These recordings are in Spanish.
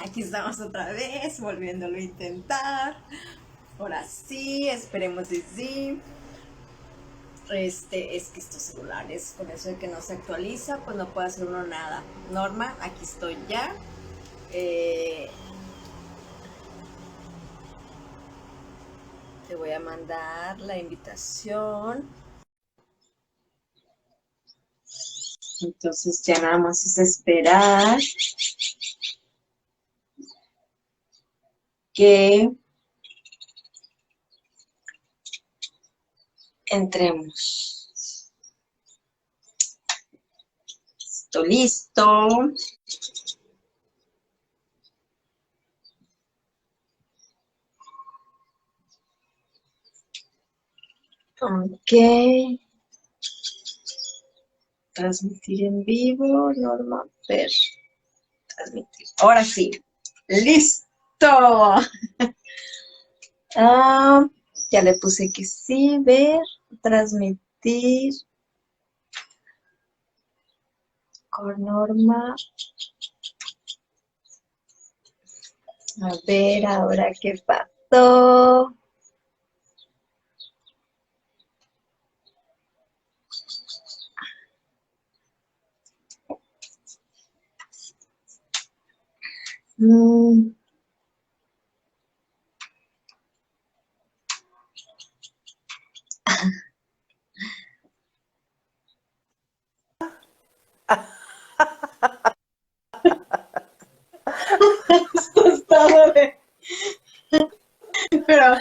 Aquí estamos otra vez, volviéndolo a intentar. Ahora sí, esperemos que sí. Es que estos celulares, con eso de que no se actualiza, pues no puede hacer uno nada. Norma, aquí estoy ya. Eh, Te voy a mandar la invitación. Entonces ya nada más es esperar que entremos. Estoy listo. Ok. Transmitir en vivo, Norma, ver, transmitir. Ahora sí. ¡Listo! Ah, ya le puse que sí, ver, transmitir con Norma. A ver, ahora qué pasó. Mm. Pero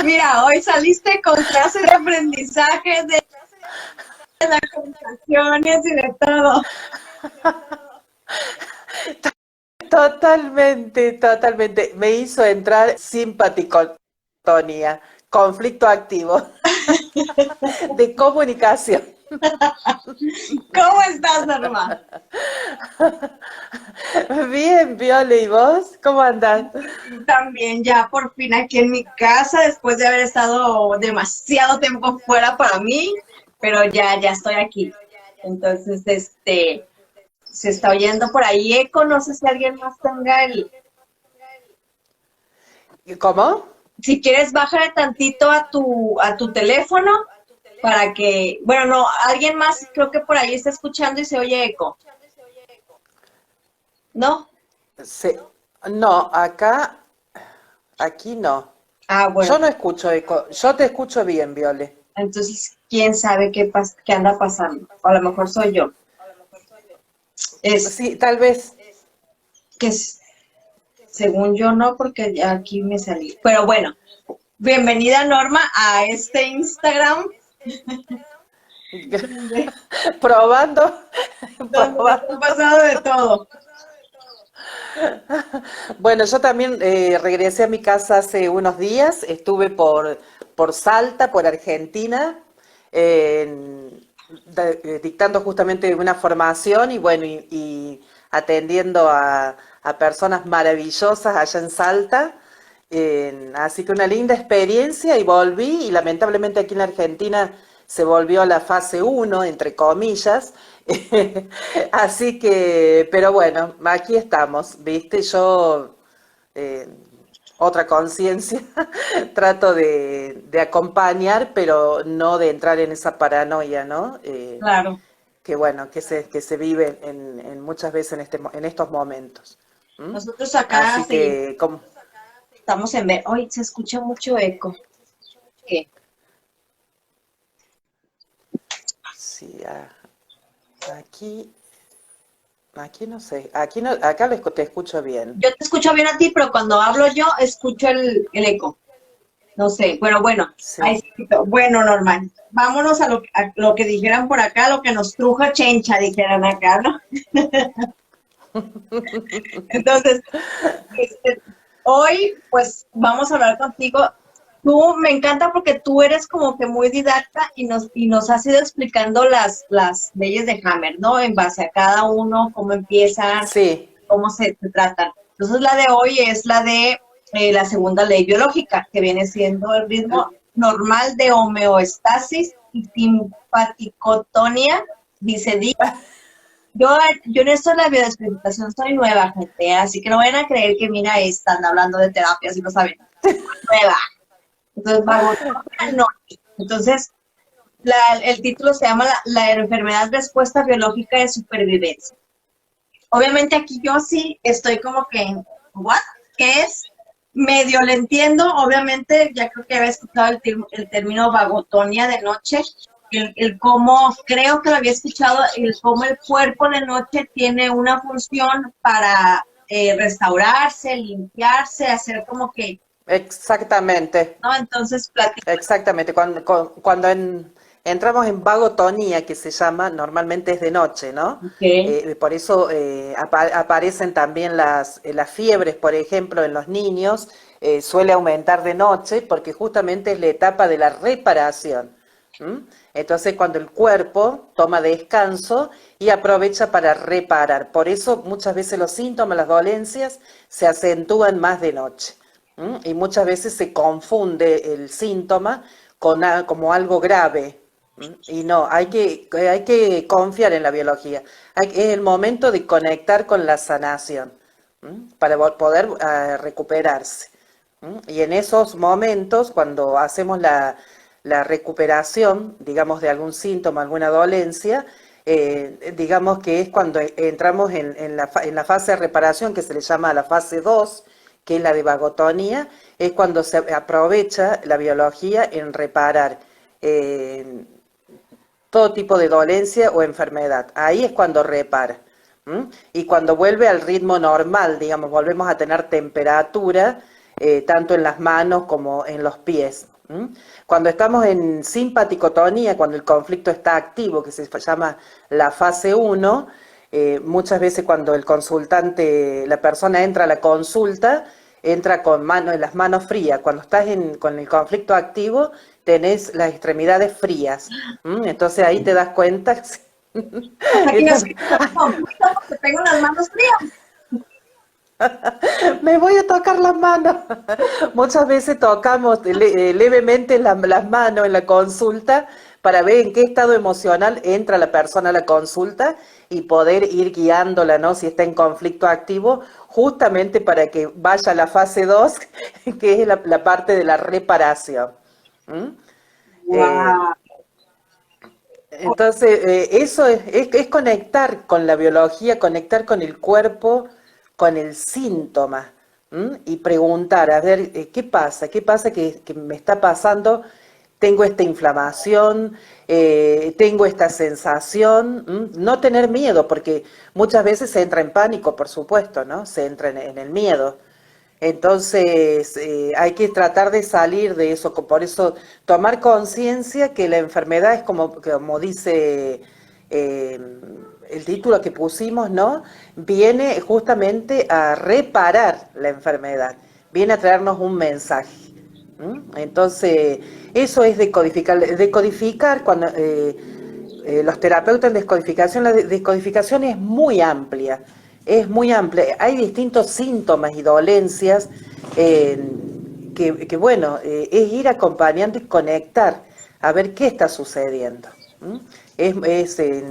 mira, hoy saliste con clase de aprendizaje, de las conversaciones y de todo. Totalmente, totalmente. Me hizo entrar simpaticotonía, conflicto activo de comunicación. ¿Cómo estás, Norma? Bien, Viole, ¿y vos? ¿Cómo andás? También ya por fin aquí en mi casa, después de haber estado demasiado tiempo fuera para mí, pero ya estoy aquí. Entonces, se está oyendo por ahí eco, no sé si alguien más tenga ¿Cómo? si quieres bájale tantito a tu teléfono para que, bueno, no, alguien más creo que por ahí está escuchando y se oye eco, ¿no? Sí. No, aquí no. Ah, bueno, Yo no escucho eco, yo te escucho bien, Viole. entonces, ¿quién sabe qué anda pasando? O a lo mejor soy yo. Es Sí, tal vez. que según yo no, porque ya aquí me salí. Pero bueno, bienvenida Norma a este Instagram donde, Probando, donde nos ha probando. pasado de todo. Bueno, yo también regresé a mi casa hace unos días, estuve por Salta, por Argentina, dictando justamente una formación y bueno, y atendiendo a personas maravillosas allá en Salta. Así que una linda experiencia y volví y lamentablemente aquí en la Argentina se volvió a la fase uno entre comillas. Así que, pero bueno, aquí estamos, ¿viste? Yo, eh, otra conciencia, trato de acompañar, pero no de entrar en esa paranoia, ¿no? Claro. Que bueno, que se vive muchas veces en estos momentos. ¿Mm? Nosotros acá Así seguimos, que, como, estamos en ver. Hoy se escucha mucho eco. ¿Qué? sí, aquí, aquí no sé, aquí no, acá te escucho bien. Yo te escucho bien a ti, pero cuando hablo yo escucho el eco. No sé, pero bueno, ahí Sí. sí. Bueno, normal. Vámonos a lo que dijeran por acá, lo que nos truja chencha, dijeran acá, ¿no? Entonces, este, hoy, pues, vamos a hablar contigo. Tú, me encanta porque tú eres como que muy didacta y nos has ido explicando las leyes de Hammer, ¿no? En base a cada uno, cómo empiezan, Sí, cómo se tratan. Entonces, la de hoy es la de la segunda ley biológica, que viene siendo el ritmo normal de homeostasis y simpaticotonía, dice Di. Yo, yo en esto de la biodescodificación soy nueva, gente, así que no vayan a creer que mira, están hablando de terapias y no saben. Nueva. Entonces, vagotonia no. Entonces, el título se llama la enfermedad respuesta biológica de supervivencia. Obviamente aquí yo sí estoy como que, ¿what? ¿Qué es? Medio le entiendo, obviamente, ya creo que había escuchado el término vagotonia de noche, el cómo, creo que lo había escuchado, el cómo el cuerpo de noche tiene una función para restaurarse, limpiarse, hacer como que, Exactamente, ¿no? Entonces, platica. exactamente. Cuando entramos en vagotonía, que se llama, normalmente es de noche, ¿no? Okay. Por eso aparecen también las fiebres, por ejemplo, en los niños, suele aumentar de noche porque justamente es la etapa de la reparación. ¿Mm? Entonces, cuando el cuerpo toma descanso y aprovecha para reparar. Por eso muchas veces los síntomas, las dolencias, se acentúan más de noche. ¿Mm? Y muchas veces se confunde el síntoma como algo grave. ¿Mm? Y no, hay que confiar en la biología. Es el momento de conectar con la sanación, para poder recuperarse. Y en esos momentos, cuando hacemos la recuperación, digamos, de algún síntoma, alguna dolencia, digamos que es cuando entramos en la fase de reparación, que se le llama la fase 2, que es la de vagotonía, es cuando se aprovecha la biología en reparar todo tipo de dolencia o enfermedad. Ahí es cuando repara. Y cuando vuelve al ritmo normal, digamos, volvemos a tener temperatura, tanto en las manos como en los pies. Cuando estamos en simpaticotonía, cuando el conflicto está activo, que se llama la fase 1, muchas veces cuando el consultante, la persona entra a la consulta, entra con las manos frías. Cuando estás con el conflicto activo, tenés las extremidades frías. Entonces ahí te das cuenta. Aquí yo soy conflicto porque tengo las manos frías. Me voy a tocar las manos. Muchas veces tocamos levemente las manos en la consulta para ver en qué estado emocional entra la persona a la consulta y poder ir guiándola, ¿no? Si está en conflicto activo, justamente para que vaya a la fase 2, que es la parte de la reparación. ¿Mm? Eh, Wow. entonces, eso es conectar con la biología, conectar con el cuerpo, con el síntoma, y preguntar, a ver, ¿qué pasa? ¿Qué pasa que me está pasando? Tengo esta inflamación, tengo esta sensación, no tener miedo, porque muchas veces se entra en pánico, por supuesto, ¿no? Se entra en el miedo. Entonces, hay que tratar de salir de eso, por eso tomar conciencia que la enfermedad es como dice eh, el título que pusimos, ¿no? Viene justamente a reparar la enfermedad, viene a traernos un mensaje. Entonces, eso es decodificar. Decodificar, cuando los terapeutas en descodificación, la descodificación es muy amplia. Es muy amplia. Hay distintos síntomas y dolencias bueno, es ir acompañando y conectar a ver qué está sucediendo.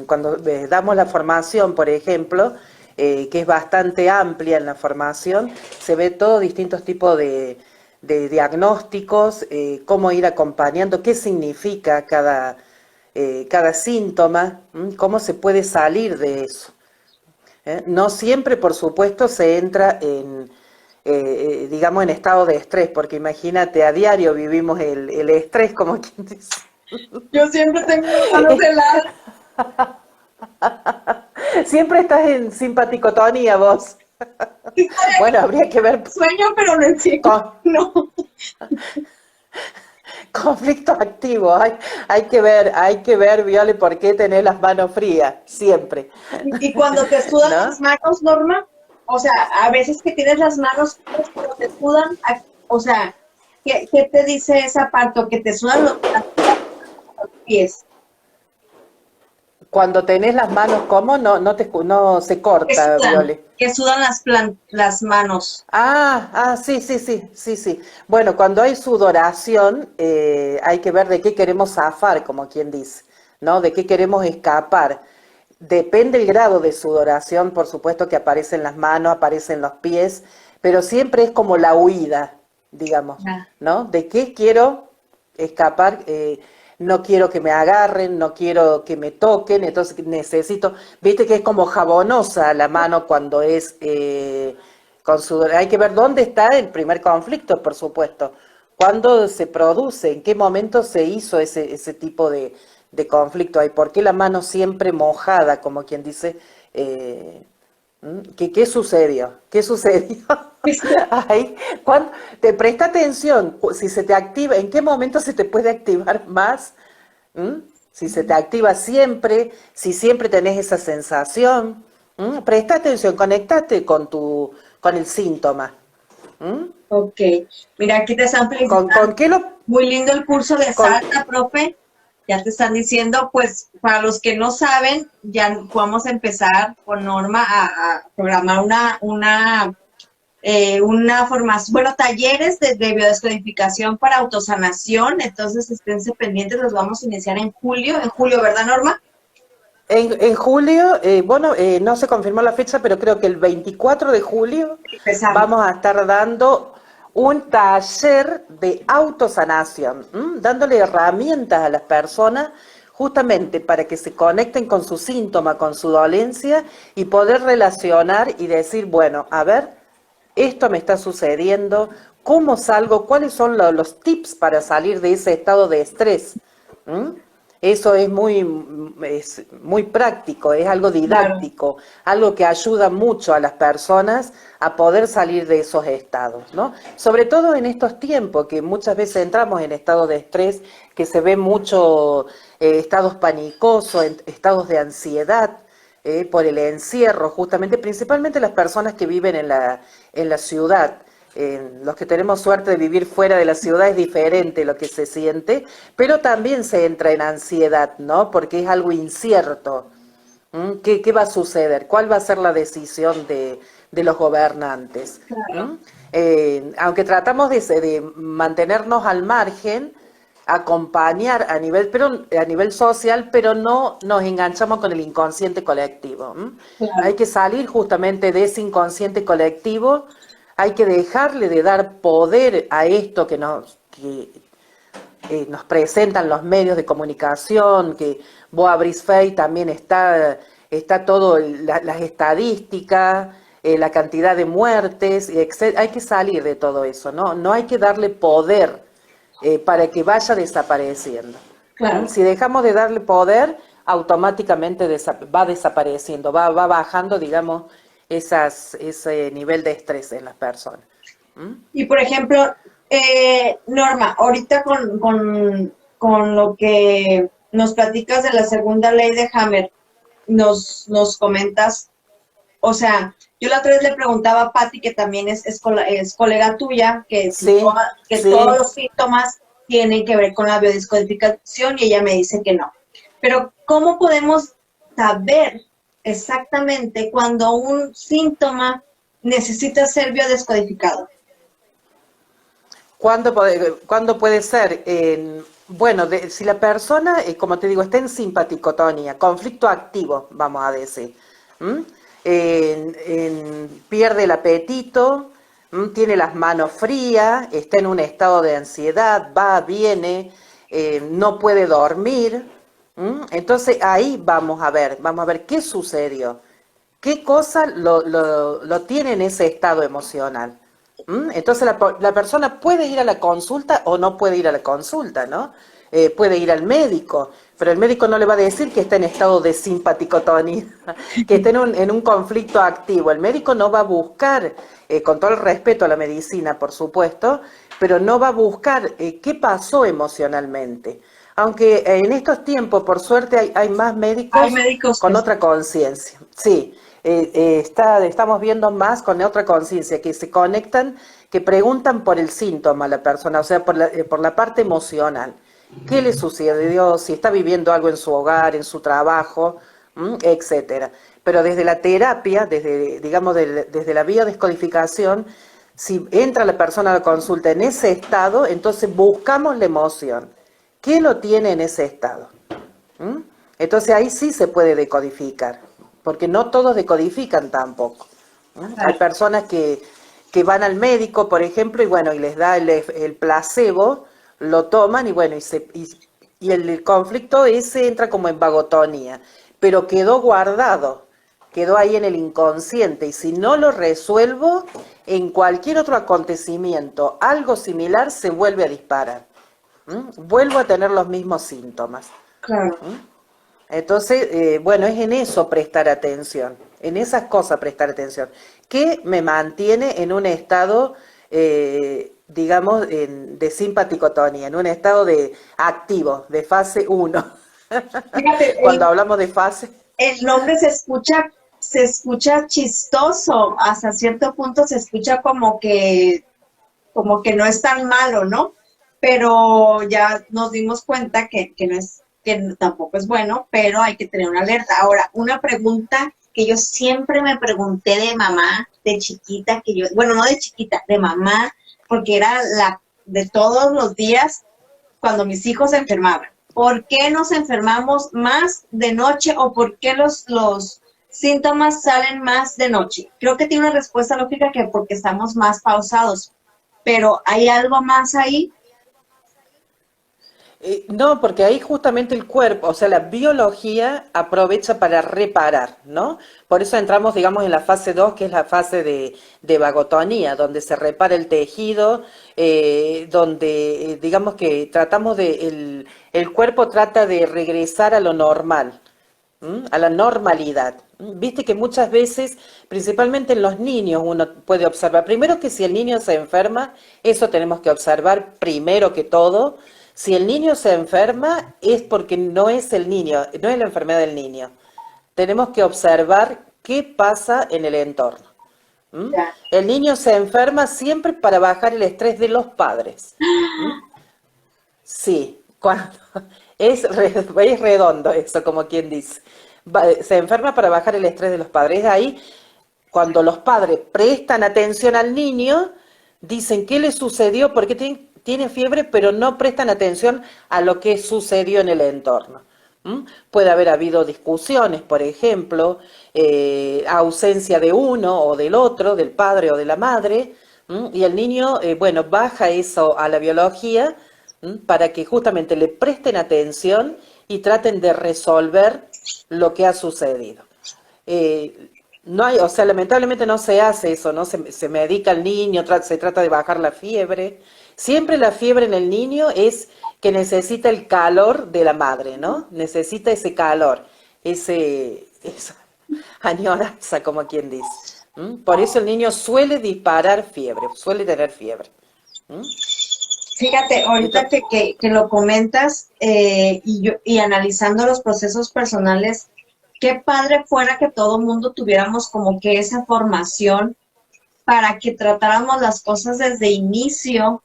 Cuando damos la formación, por ejemplo, que es bastante amplia en la formación, se ve todos distintos tipos de diagnósticos, cómo ir acompañando, qué significa cada síntoma, cómo se puede salir de eso. No siempre, por supuesto, se entra digamos, en estado de estrés, porque imagínate, a diario vivimos el estrés, como quien dice. Yo siempre tengo las manos heladas. Siempre estás en simpaticotonía vos. Bueno, habría que ver Sueño, pero no entiendo. No. conflicto activo. Hay que ver, Viole, por qué tenés las manos frías, siempre. Y cuando te sudan ¿No? las manos, Norma, o sea, a veces que tienes las manos frías, pero te sudan, o sea, ¿qué te dice esa parte? O que te sudan los pies. Cuando tenés las manos, ¿cómo? No se corta, Viole. Que sudan las manos. Sí. Bueno, cuando hay sudoración, hay que ver de qué queremos zafar, como quien dice, ¿no? De qué queremos escapar. depende el grado de sudoración, por supuesto que aparece en las manos, aparece en los pies, pero siempre es como la huida, digamos, ¿no? ¿De qué quiero escapar? No quiero que me agarren, no quiero que me toquen, entonces necesito, viste que es como jabonosa la mano cuando es con sudor. Hay que ver dónde está el primer conflicto, por supuesto, cuándo se produce, en qué momento se hizo ese tipo de conflicto ahí, por qué la mano siempre mojada, como quien dice, ¿qué sucedió? ¿Qué sucedió? Ahí, te presta atención, si se te activa, ¿en qué momento se te puede activar más? ¿Mm? Si se te activa siempre, si siempre tenés esa sensación, presta atención, conectate con el síntoma. ¿Mm? Ok, mira, aquí te están ¿Con felicitando. qué lo...? Muy lindo el curso de Con, salsa, profe. Ya te están diciendo, pues, para los que no saben, ya vamos a empezar con Norma a programar una formación, bueno, talleres de biodescodificación para autosanación. Entonces, esténse pendientes, los vamos a iniciar en julio, ¿verdad, Norma? En julio, bueno, no se confirmó la fecha, pero creo que el 24 de julio Empezamos. vamos a estar dando un taller de autosanación, dándole herramientas a las personas justamente para que se conecten con su síntoma, con su dolencia y poder relacionar y decir, bueno, a ver, esto me está sucediendo, ¿cómo salgo? ¿Cuáles son los tips para salir de ese estado de estrés? ¿Mm? Eso es muy práctico, es algo Claro. didáctico, algo que ayuda mucho a las personas a poder salir de esos estados, ¿no? Sobre todo en estos tiempos que muchas veces entramos en estados de estrés, que se ve mucho estados panicosos, estados de ansiedad, por el encierro, justamente, principalmente las personas que viven en la ciudad. Los que tenemos suerte de vivir fuera de la ciudad es diferente lo que se siente, pero también se entra en ansiedad, ¿no? Porque es algo incierto. ¿Qué va a suceder? ¿Cuál va a ser la decisión de los gobernantes? Claro. Aunque tratamos de mantenernos al margen, acompañar a nivel social, pero no nos enganchamos con el inconsciente colectivo. Hay Claro. que salir justamente de ese inconsciente colectivo, hay que dejarle de dar poder a esto que nos presentan los medios de comunicación, que vos abrís Face, también está todo, las estadísticas, la cantidad de muertes, hay que salir de todo eso, ¿no? No hay que darle poder para que vaya desapareciendo. Claro. Si dejamos de darle poder, automáticamente va desapareciendo, va bajando, digamos, ese nivel de estrés en las personas. Y por ejemplo, Norma, ahorita con lo que nos platicas de la segunda ley de Hammer, nos comentas, o sea, yo la otra vez le preguntaba a Patti, que también es colega tuya, Sí, que todos sí. los síntomas tienen que ver con la biodescodificación y ella me dice que no. Pero ¿cómo podemos saber exactamente cuando un síntoma necesita ser biodescodificado? ¿Cuándo puede ser? Bueno, si la persona, como te digo, está en simpaticotonía, conflicto activo, vamos a decir, ¿m? Pierde el apetito, tiene las manos frías, está en un estado de ansiedad, va, viene, no puede dormir. Entonces ahí vamos a ver qué sucedió, qué cosa lo tiene en ese estado emocional. Entonces la persona puede ir a la consulta o no puede ir a la consulta, ¿no? Puede ir al médico, pero el médico no le va a decir que está en estado de simpaticotonía, que está en un conflicto activo. El médico no va a buscar, con todo el respeto a la medicina, por supuesto, pero no va a buscar qué pasó emocionalmente. Aunque en estos tiempos, por suerte, hay más Hay médicos médicos que con otra conciencia. Sí, estamos viendo más con otra conciencia, que se conectan, que preguntan por el síntoma a la persona, o sea, por la parte emocional. ¿Qué le sucedió? Si está viviendo algo en su hogar, en su trabajo, etcétera. Pero desde la terapia, digamos, desde la biodescodificación, si entra la persona a la consulta en ese estado, entonces buscamos la emoción. ¿Qué lo tiene en ese estado? ¿Mm? Entonces ahí sí se puede decodificar, porque no todos decodifican tampoco. Hay personas que van al médico, por ejemplo, y bueno, y les da el placebo, lo toman y bueno, y el conflicto ese entra como en vagotonía, pero quedó guardado, quedó ahí en el inconsciente, y si no lo resuelvo, en cualquier otro acontecimiento, algo similar se vuelve a disparar. Vuelvo a tener los mismos síntomas. Claro. Entonces, bueno, es en eso prestar atención, en esas cosas prestar atención, que me mantiene en un estado, digamos, de simpaticotonía, en un estado de activo, de fase uno. Fíjate, Cuando hablamos de fase, el nombre se escucha chistoso, hasta cierto punto se escucha como que no es tan malo, ¿no? Pero ya nos dimos cuenta que no es, que tampoco es bueno, pero hay que tener una alerta. Ahora, una pregunta que yo siempre me pregunté de mamá, de chiquita, bueno, no de chiquita, de mamá, porque era la de todos los días cuando mis hijos se enfermaban. ¿Por qué nos enfermamos más de noche o por qué los síntomas salen más de noche? Creo que tiene una respuesta lógica que porque estamos más pausados, pero ¿hay algo más ahí? no, porque ahí justamente el cuerpo, o sea, la biología aprovecha para reparar, ¿no? Por eso entramos, digamos, en la fase 2, que es la fase de vagotonía, donde se repara el tejido, donde, digamos que tratamos el cuerpo trata de regresar a lo normal, a la normalidad. Viste que muchas veces, principalmente en los niños, uno puede observar, primero que si el niño se enferma, eso tenemos que observar primero que todo. Si el niño se enferma es porque no es el niño, no es la enfermedad del niño. Tenemos que observar qué pasa en el entorno. ¿Mm? Ya. El niño se enferma siempre para bajar el estrés de los padres. ¿Mm? Sí, cuando es redondo eso, como quien dice. Se enferma para bajar el estrés de los padres. Ahí, cuando los padres prestan atención al niño, dicen qué le sucedió, porque tiene fiebre, pero no prestan atención a lo que sucedió en el entorno. Puede haber habido discusiones, por ejemplo, ausencia de uno o del otro, del padre o de la madre, y el niño, bueno, baja eso a la biología para que justamente le presten atención y traten de resolver lo que ha sucedido. No hay, o sea, lamentablemente no se hace eso, ¿no? Se medica al niño, se trata de bajar la fiebre. Siempre la fiebre en el niño es que necesita el calor de la madre, ¿no? Necesita ese calor, esa añoranza, como quien dice. Por eso el niño suele disparar fiebre, suele tener fiebre. ¿Mm? Fíjate, ahorita que lo comentas y analizando los procesos personales, qué padre fuera que todo mundo tuviéramos como que esa formación para que tratáramos las cosas desde inicio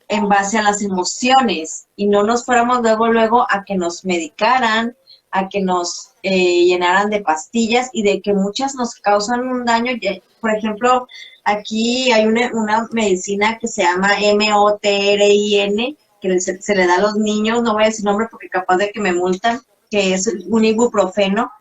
en base a las emociones y no nos fuéramos luego a que nos medicaran, a que nos llenaran de pastillas y de que muchas nos causan un daño. Por ejemplo, aquí hay una medicina que se llama Motrin, que se le da a los niños, no voy a decir nombre porque capaz de que me multan, que es un ibuprofeno.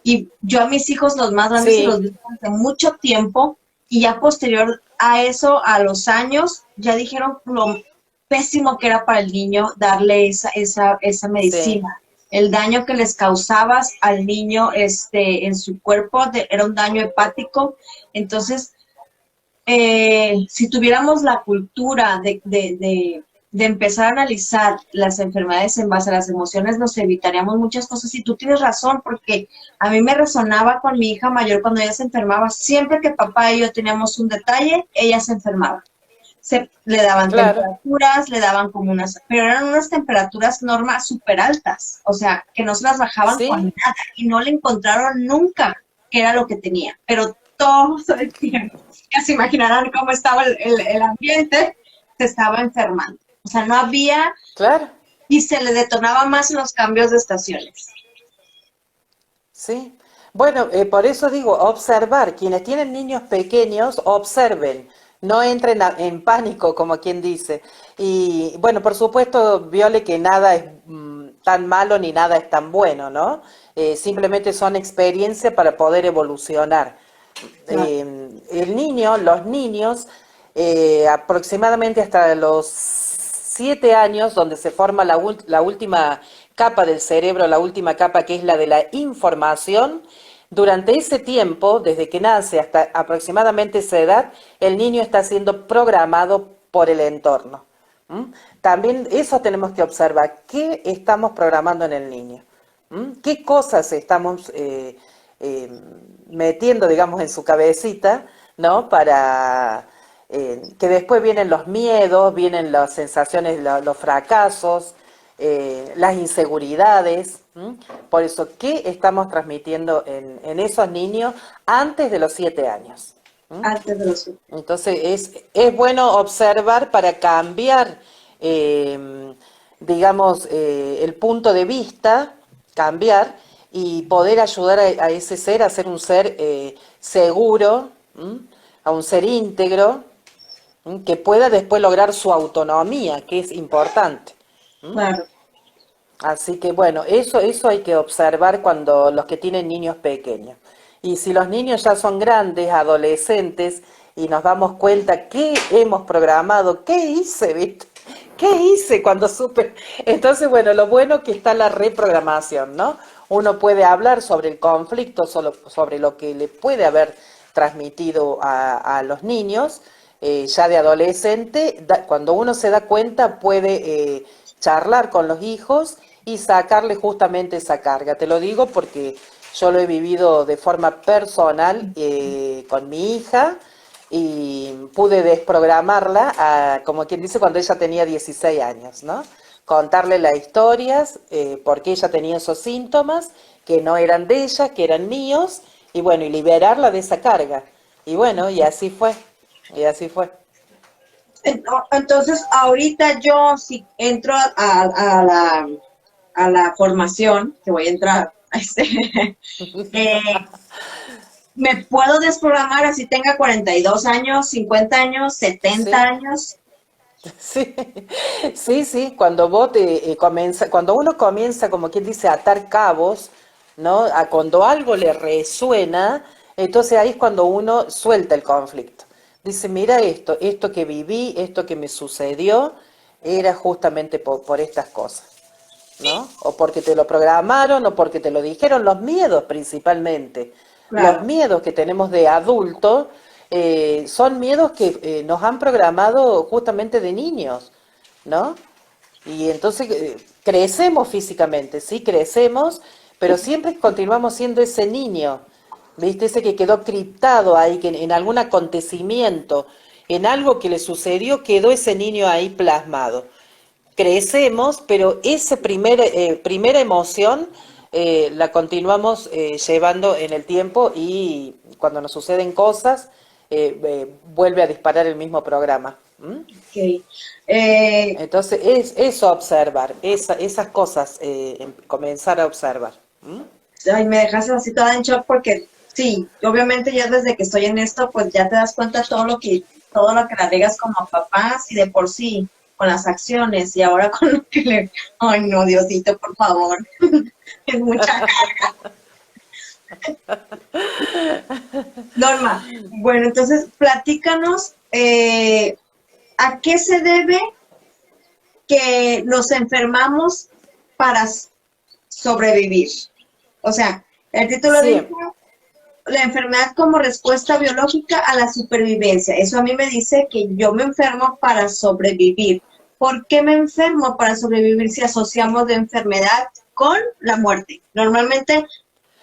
Y yo a mis hijos, los más grandes, se los Sí, di hace mucho tiempo y ya posterior a eso, a los años, ya dijeron lo pésimo que era para el niño darle esa sí. medicina. El daño que les causabas al niño en su cuerpo era un daño hepático. Entonces, si tuviéramos la cultura de empezar a analizar las enfermedades en base a las emociones, nos evitaríamos muchas cosas. Y tú tienes razón, porque a mí me resonaba con mi hija mayor cuando ella se enfermaba. Siempre que papá y yo teníamos un detalle, ella se enfermaba. Le daban Claro, temperaturas, le daban como pero eran unas temperaturas normas súper altas, o sea, que no se las bajaban con sí, nada y no le encontraron nunca qué era lo que tenía, pero todo el tiempo, ya se imaginarán cómo estaba el ambiente, se estaba enfermando, o sea, no había, claro. y se le detonaba más en los cambios de estaciones. Sí, bueno, por eso digo, observar, quienes tienen niños pequeños, observen, no entren en pánico, como quien dice. Y bueno, por supuesto, Viole, que nada es tan malo ni nada es tan bueno, ¿no? Simplemente son experiencias para poder evolucionar. Claro. El niño, los niños, aproximadamente hasta los 7 años, donde se forma la última capa del cerebro, la última capa que es la de la información, durante ese tiempo, desde que nace hasta aproximadamente esa edad, el niño está siendo programado por el entorno. ¿Mm? También eso tenemos que observar, ¿qué estamos programando en el niño? ¿Mm? ¿Qué cosas estamos eh, metiendo, digamos, en su cabecita, ¿no? Para que después vienen los miedos, vienen las sensaciones, los fracasos, las inseguridades. ¿Mm? Por eso, ¿qué estamos transmitiendo en esos niños antes de los 7 años? ¿Mm? Antes de los... Entonces es bueno observar para cambiar, digamos, el punto de vista, cambiar y poder ayudar a ese ser a ser un ser seguro, ¿m? A un ser íntegro, ¿m? Que pueda después lograr su autonomía, que es importante. ¿M? Claro. Así que bueno, eso hay que observar cuando los que tienen niños pequeños. Y si los niños ya son grandes, adolescentes, y nos damos cuenta qué hemos programado, qué hice, ¿viste? ¿Qué hice cuando supe? Entonces, bueno, lo bueno que está la reprogramación, ¿no? Uno puede hablar sobre el conflicto, sobre lo que le puede haber transmitido a los niños, ya de adolescente, cuando uno se da cuenta puede charlar con los hijos y sacarle justamente esa carga. Te lo digo porque yo lo he vivido de forma personal con mi hija y pude desprogramarla, como quien dice, cuando ella tenía 16 años, ¿no? Contarle las historias, porque ella tenía esos síntomas, que no eran de ella, que eran míos, y bueno, y liberarla de esa carga. Y bueno, y así fue, y así fue. Entonces, ahorita yo si entro a la formación, que voy a entrar, eh, me puedo desprogramar así tenga 42 años, 50 años, 70 Sí. años. Sí, sí, sí, cuando vos cuando uno comienza, como quien dice, a atar cabos, ¿no? Cuando algo le resuena, entonces ahí es cuando uno suelta el conflicto. Dice, mira esto que viví, esto que me sucedió, era justamente por estas cosas, ¿no? O porque te lo programaron, o porque te lo dijeron, los miedos principalmente. Los Claro. miedos que tenemos de adulto son miedos que nos han programado justamente de niños, ¿no? Y entonces crecemos físicamente, sí, crecemos, pero siempre continuamos siendo ese niño, ¿viste? Ese que quedó criptado ahí, que en algún acontecimiento, en algo que le sucedió, quedó ese niño ahí plasmado. Crecemos, pero esa primera emoción la continuamos llevando en el tiempo y cuando nos suceden cosas, vuelve a disparar el mismo programa. ¿Mm? Okay. Eh, Entonces, eso observar, esas cosas, comenzar a observar. ¿Mm? Ay, me dejas así toda en shock porque sí, obviamente ya desde que estoy en esto, pues ya te das cuenta todo lo que la regas como papás y de por sí con las acciones y ahora con lo que le, ay no, Diosito, por favor, es mucha carga. Norma, bueno, entonces platícanos a qué se debe que nos enfermamos para sobrevivir. O sea, el título dice Sí, la enfermedad como respuesta biológica a la supervivencia. Eso a mí me dice que yo me enfermo para sobrevivir. ¿Por qué me enfermo para sobrevivir si asociamos de enfermedad con la muerte? Normalmente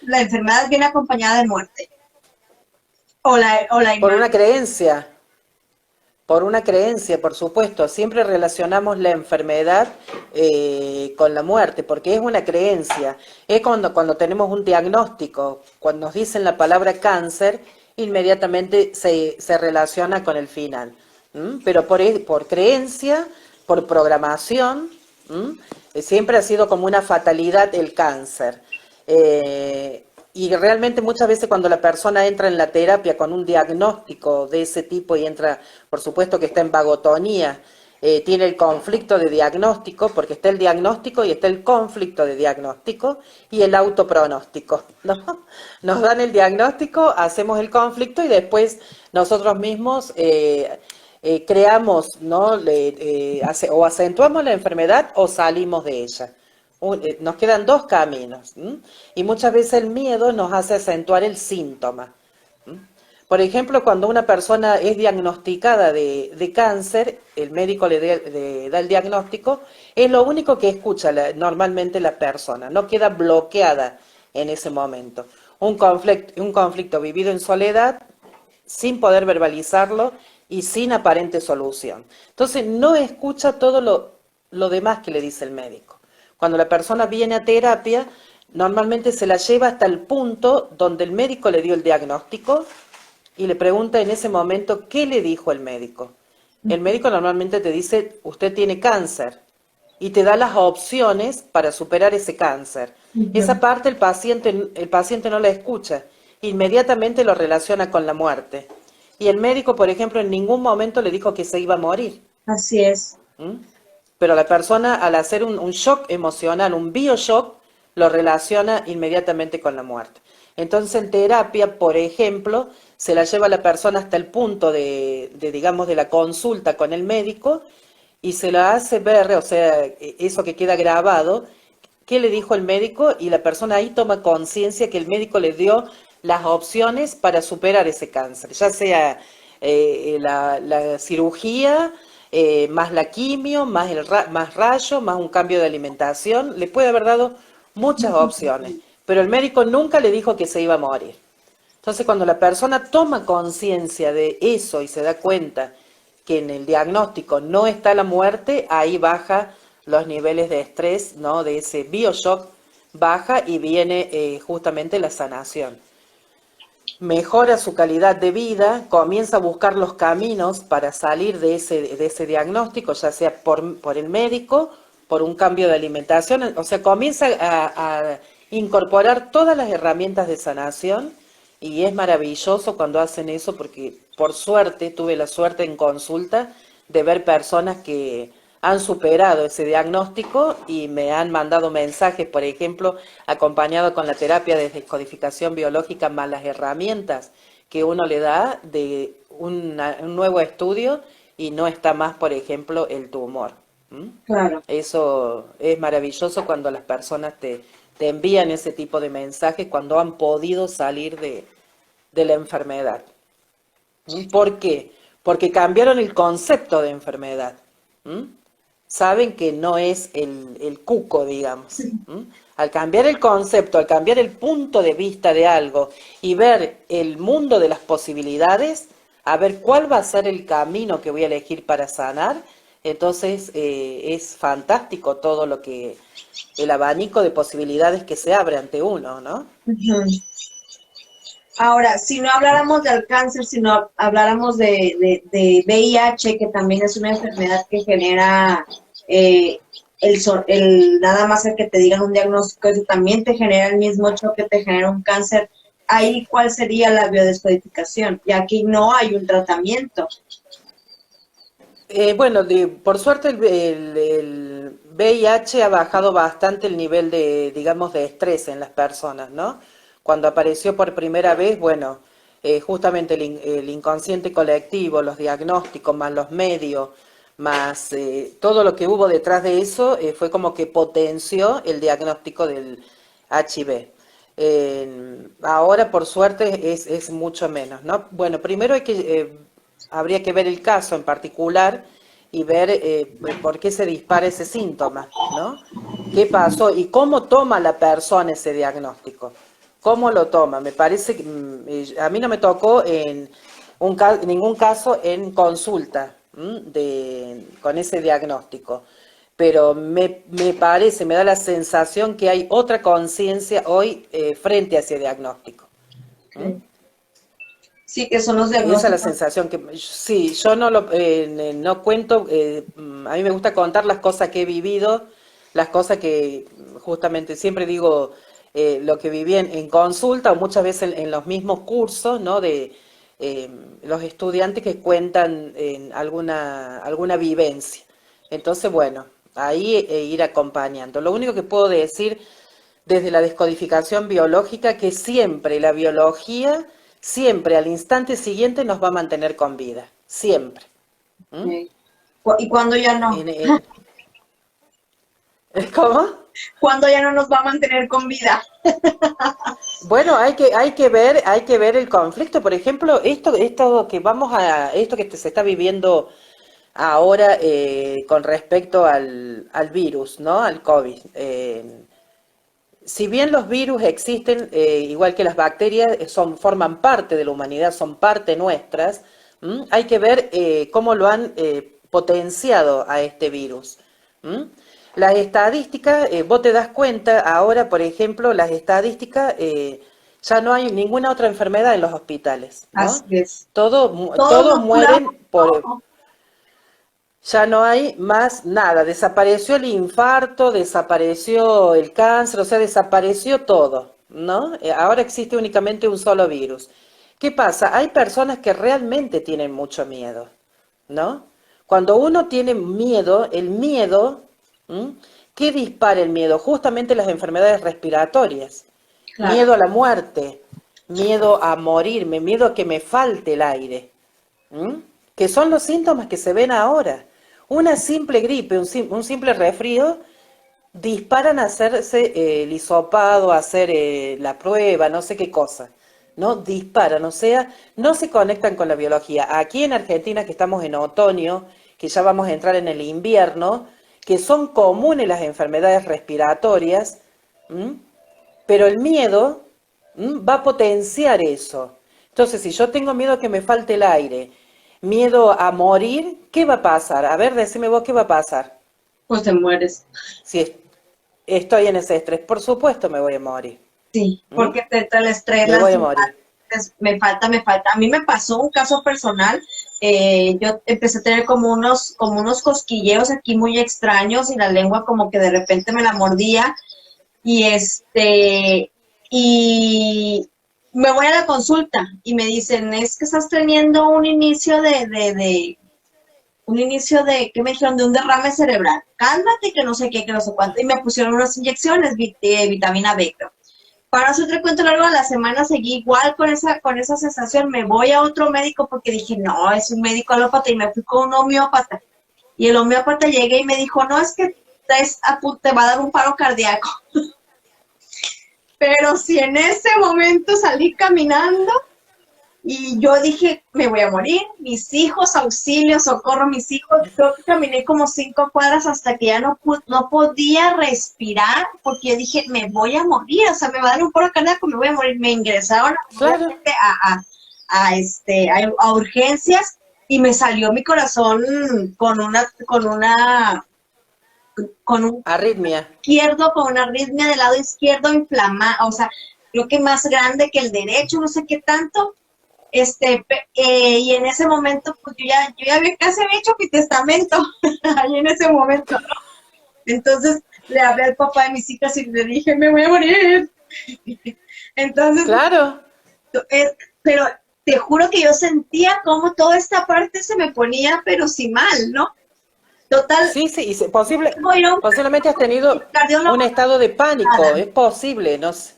la enfermedad viene acompañada de muerte. O la por una imagen. creencia. Por una creencia, por supuesto, siempre relacionamos la enfermedad con la muerte, porque es una creencia. Es cuando tenemos un diagnóstico, cuando nos dicen la palabra cáncer, inmediatamente se relaciona con el final. ¿M? Pero por creencia, por programación, ¿m? Siempre ha sido como una fatalidad el cáncer. Y realmente muchas veces cuando la persona entra en la terapia con un diagnóstico de ese tipo y entra, por supuesto que está en vagotonía, tiene el conflicto de diagnóstico, porque está el diagnóstico y está el conflicto de diagnóstico y el autopronóstico, ¿no? Nos dan el diagnóstico, hacemos el conflicto y después nosotros mismos creamos, ¿no? O acentuamos la enfermedad o salimos de ella. Nos quedan dos caminos, ¿m? Y muchas veces el miedo nos hace acentuar el síntoma. Por ejemplo, cuando una persona es diagnosticada de cáncer, el médico le da el diagnóstico, es lo único que escucha normalmente la persona, no queda bloqueada en ese momento. Un conflicto vivido en soledad, sin poder verbalizarlo y sin aparente solución. Entonces, no escucha todo lo demás que le dice el médico. Cuando la persona viene a terapia, normalmente se la lleva hasta el punto donde el médico le dio el diagnóstico y le pregunta en ese momento qué le dijo el médico. El médico normalmente te dice, usted tiene cáncer, y te da las opciones para superar ese cáncer. Esa parte el paciente no la escucha, inmediatamente lo relaciona con la muerte. Y el médico, por ejemplo, en ningún momento le dijo que se iba a morir. Así es. ¿Mm? Pero la persona, al hacer un shock emocional, un bioshock, lo relaciona inmediatamente con la muerte. Entonces, en terapia, por ejemplo, se la lleva a la persona hasta el punto digamos, de la consulta con el médico y se la hace ver, o sea, eso que queda grabado, qué le dijo el médico y la persona ahí toma conciencia que el médico le dio las opciones para superar ese cáncer, ya sea la cirugía, más la quimio, más rayo, más un cambio de alimentación, le puede haber dado muchas opciones, pero el médico nunca le dijo que se iba a morir. Entonces, cuando la persona toma conciencia de eso y se da cuenta que en el diagnóstico no está la muerte, ahí baja los niveles de estrés, ¿no? De ese bioshock, baja y viene justamente la sanación. Mejora su calidad de vida, comienza a buscar los caminos para salir de ese diagnóstico, ya sea por el médico, por un cambio de alimentación, o sea, comienza a incorporar todas las herramientas de sanación y es maravilloso cuando hacen eso porque por suerte, tuve la suerte en consulta de ver personas que han superado ese diagnóstico y me han mandado mensajes, por ejemplo, acompañado con la terapia de descodificación biológica más las herramientas que uno le da de un nuevo estudio y no está más, por ejemplo, el tumor. ¿Mm? Claro. Eso es maravilloso cuando las personas te envían ese tipo de mensajes, cuando han podido salir de la enfermedad. ¿Mm? ¿Por qué? Porque cambiaron el concepto de enfermedad. ¿Mm? Saben que no es el cuco, digamos. ¿Mm? Al cambiar el concepto, al cambiar el punto de vista de algo y ver el mundo de las posibilidades, a ver cuál va a ser el camino que voy a elegir para sanar, entonces es fantástico todo el abanico de posibilidades que se abre ante uno, ¿no? Ujú. Ahora, si no habláramos del cáncer, si no habláramos de VIH, que también es una enfermedad que genera nada más el que te digan un diagnóstico, eso también te genera el mismo choque, te genera un cáncer. Ahí, ¿cuál sería la biodescodificación? Y aquí no hay un tratamiento. Bueno, por suerte el VIH ha bajado bastante el nivel digamos, de estrés en las personas, ¿no? Cuando apareció por primera vez, bueno, justamente el inconsciente colectivo, los diagnósticos, más los medios, más todo lo que hubo detrás de eso, fue como que potenció el diagnóstico del HIV. Ahora, por suerte, es mucho menos, ¿no? Bueno, primero habría que ver el caso en particular y ver por qué se dispara ese síntoma, ¿no? ¿Qué pasó? Y cómo toma la persona ese diagnóstico. ¿Cómo lo toma? Me parece que a mí no me tocó en ningún caso en consulta con ese diagnóstico, pero me parece, me da la sensación que hay otra conciencia hoy frente a ese diagnóstico. Okay. Sí, que son los Esa diagnósticos. es la sensación que, sí, yo no cuento, a mí me gusta contar las cosas que he vivido, las cosas que justamente siempre digo, lo que viví en consulta o muchas veces en los mismos cursos, ¿no? De los estudiantes que cuentan alguna vivencia. Entonces, bueno, ahí ir acompañando. Lo único que puedo decir desde la descodificación biológica, que siempre la biología, siempre al instante siguiente nos va a mantener con vida, siempre. ¿Mm? Ok. ¿Y cuándo ya no? En- ¿Cómo? ¿Cuándo ya no nos va a mantener con vida? Bueno, hay que ver el conflicto. Por ejemplo, esto que se está viviendo ahora con respecto al virus, ¿no? Al COVID. Si bien los virus existen, igual que las bacterias, forman parte de la humanidad, son parte nuestras, hay que ver cómo lo han potenciado a este virus. ¿M? Las estadísticas, vos te das cuenta ahora, por ejemplo, las estadísticas, ya no hay ninguna otra enfermedad en los hospitales, Así ¿no? es. Todos Todos nos curamos mueren por, todo. ya no hay más nada, desapareció el infarto, desapareció el cáncer, o sea, desapareció todo, ¿no? Ahora existe únicamente un solo virus. ¿Qué pasa? Hay personas que realmente tienen mucho miedo, ¿no? Cuando uno tiene miedo, el miedo, ¿m? ¿Qué dispara el miedo? Justamente las enfermedades respiratorias. Claro. Miedo a la muerte, miedo a morirme, miedo a que me falte el aire. ¿Mm? Que son los síntomas que se ven ahora. Una simple gripe, un simple resfrío, disparan a hacerse el hisopado, a hacer la prueba, no sé qué cosa. ¿No? Disparan, o sea, no se conectan con la biología. Aquí en Argentina, que estamos en otoño, que ya vamos a entrar en el invierno, que son comunes las enfermedades respiratorias, ¿m? Pero el miedo va a potenciar eso. Entonces, si yo tengo miedo a que me falte el aire, miedo a morir, ¿qué va a pasar? A ver, decime vos qué va a pasar. Pues te mueres. Si estoy en ese estrés, por supuesto me voy a morir. Sí, ¿Mm? porque te el estrés, Me la voy a ansiedad, morir. me falta, me falta. A mí me pasó un caso personal. Yo empecé a tener como unos cosquilleos aquí muy extraños y la lengua como que de repente me la mordía y y me voy a la consulta y me dicen, es que estás teniendo un inicio ¿qué me dijeron? De un derrame cerebral. Cálmate, que no sé qué, que no sé cuánto. Y me pusieron unas inyecciones de vitamina B, creo. Para hacer otro cuento largo, a la semana seguí igual con esa sensación. Me voy a otro médico porque dije, no, es un médico alópata y me fui con un homeópata. Y el homeópata llegué y me dijo, no, es que te va a dar un paro cardíaco. Pero si en ese momento salí caminando y yo dije, me voy a morir, mis hijos, auxilio, socorro, mis hijos. Yo caminé como 5 cuadras hasta que ya no podía respirar porque yo dije, me voy a morir, o sea, me va a dar un paro cardíaco, me voy a morir. Me ingresaron Claro, obviamente a urgencias y me salió mi corazón con un arritmia. izquierdo, con una arritmia del lado izquierdo inflamada, o sea, creo que más grande que el derecho, no sé qué tanto. Y en ese momento, pues yo ya casi había hecho mi testamento, ahí en ese momento, ¿no? Entonces le hablé al papá de mis hijas y le dije, me voy a morir. Entonces, Claro. pero te juro que yo sentía como toda esta parte se me ponía, pero sí mal, ¿no? Total, Sí, sí, voy a ir a un posiblemente has tenido un cardiólogo, estado de pánico, nada. es posible, no sé.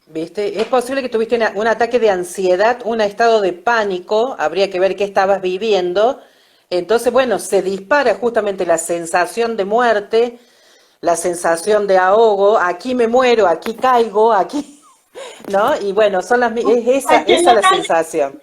¿Viste? Es posible que tuviste un ataque de ansiedad, un estado de pánico, habría que ver qué estabas viviendo. Entonces, bueno, se dispara justamente la sensación de muerte, la sensación de ahogo, aquí me muero, aquí caigo, aquí, ¿no? Y bueno, es Aquí en esa la la calle. sensación.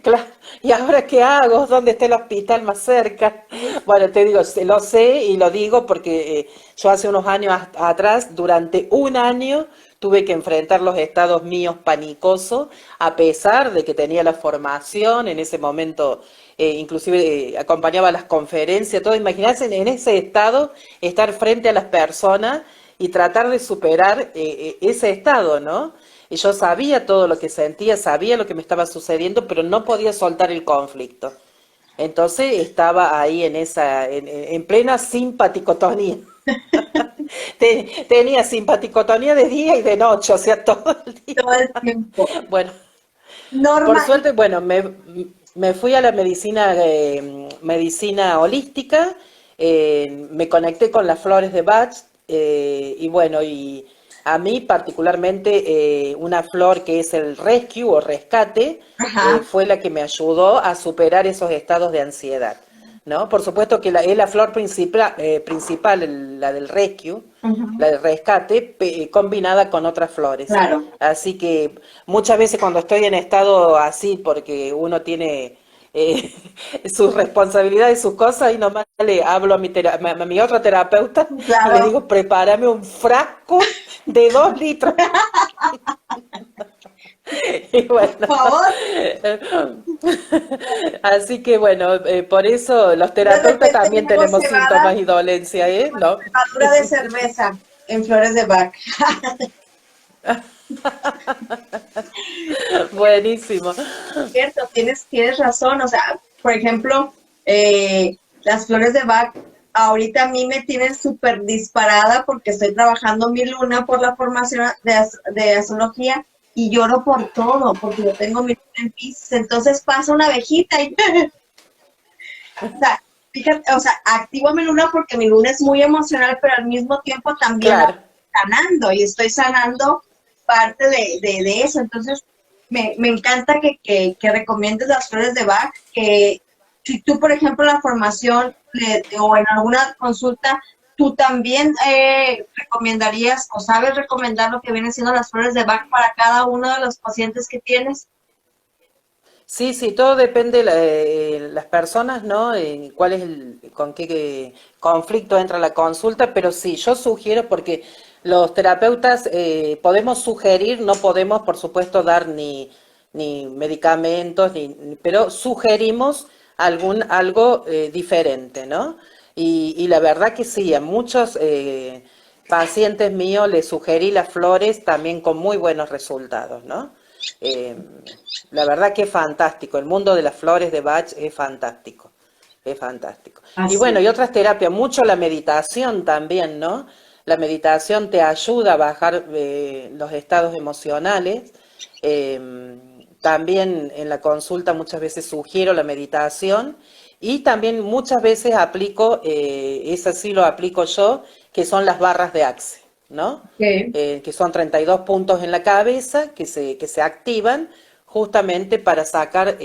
Claro. ¿Y ahora qué hago? ¿Dónde está el hospital más cerca? Bueno, te digo, lo sé y lo digo porque yo hace unos años atrás, durante un año, tuve que enfrentar los estados míos panicosos, a pesar de que tenía la formación, en ese momento inclusive acompañaba las conferencias, todo. Imagínate en ese estado, estar frente a las personas y tratar de superar ese estado, ¿no? Y yo sabía todo lo que sentía, sabía lo que me estaba sucediendo, pero no podía soltar el conflicto. Entonces estaba ahí en plena simpaticotonía. Tenía simpaticotonía de día y de noche, o sea, todo el día. Todo el tiempo. Bueno, por Norma, suerte, bueno, me fui a la medicina medicina holística, me conecté con las flores de Bach, y bueno, y a mí particularmente una flor que es el rescue o rescate, Ajá. fue la que me ayudó a superar esos estados de ansiedad, ¿no? Por supuesto que es la flor principal, la del rescue, Ujú. la del rescate, combinada con otras flores. Claro. Así que muchas veces cuando estoy en estado así, porque uno tiene eh, sus responsabilidades, sus cosas, y nomás le hablo a a mi otra terapeuta y le Claro. digo, prepárame un frasco de 2 litros. Y bueno, Por favor, así que bueno, por eso los de terapeutas repente también llevo tenemos cebada, síntomas y dolencias, ¿eh? ¿No? levadura de cerveza en flores de Bach. Buenísimo. Cierto, tienes razón. O sea, por ejemplo, las flores de Bach ahorita a mí me tienen súper disparada porque estoy trabajando mi luna por la formación de astrología y lloro por todo, porque yo tengo mi luna en Piscis. Entonces pasa una abejita y, o sea, fíjate, o sea, activo mi luna porque mi luna es muy emocional, pero al mismo tiempo también la Claro. estoy sanando y estoy sanando parte de eso. Entonces, me encanta que recomiendes las flores de Bach, que si tú, por ejemplo, en la formación o en alguna consulta, tú también recomendarías o sabes recomendar lo que vienen siendo las flores de Bach para cada uno de los pacientes que tienes. Sí, sí, todo depende de las personas, ¿no? Cuál es con qué conflicto entra la consulta, pero sí, yo sugiero porque los terapeutas podemos sugerir, no podemos, por supuesto, dar ni medicamentos, pero sugerimos algo diferente, ¿no? Y la verdad que sí, a muchos pacientes míos les sugerí las flores también con muy buenos resultados, ¿no? Eh, la verdad que es fantástico, el mundo de las flores de Bach es fantástico, es fantástico. Y bueno, Así. y otras terapias, mucho la meditación también, ¿no? La meditación te ayuda a bajar los estados emocionales. También en la consulta muchas veces sugiero la meditación y también muchas veces aplico, eso sí lo aplico yo, que son las barras de Axe, ¿no? Okay. Que son 32 puntos en la cabeza que se activan justamente para sacar,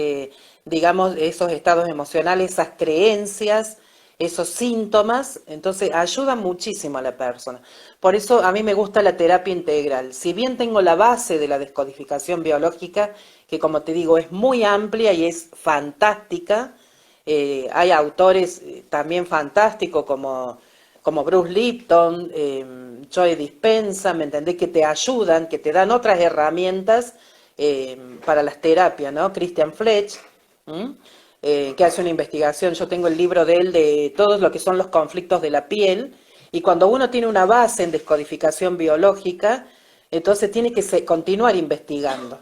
digamos, esos estados emocionales, esas creencias, esos síntomas. Entonces ayuda muchísimo a la persona. Por eso a mí me gusta la terapia integral. Si bien tengo la base de la descodificación biológica, que como te digo es muy amplia y es fantástica, hay autores también fantásticos como Bruce Lipton, Joe Dispenza, ¿me entendés? Que te ayudan, que te dan otras herramientas para las terapias, ¿no? Christian Fletch, que hace una investigación, yo tengo el libro de él de todos lo que son los conflictos de la piel, y cuando uno tiene una base en descodificación biológica, entonces tiene que continuar investigando.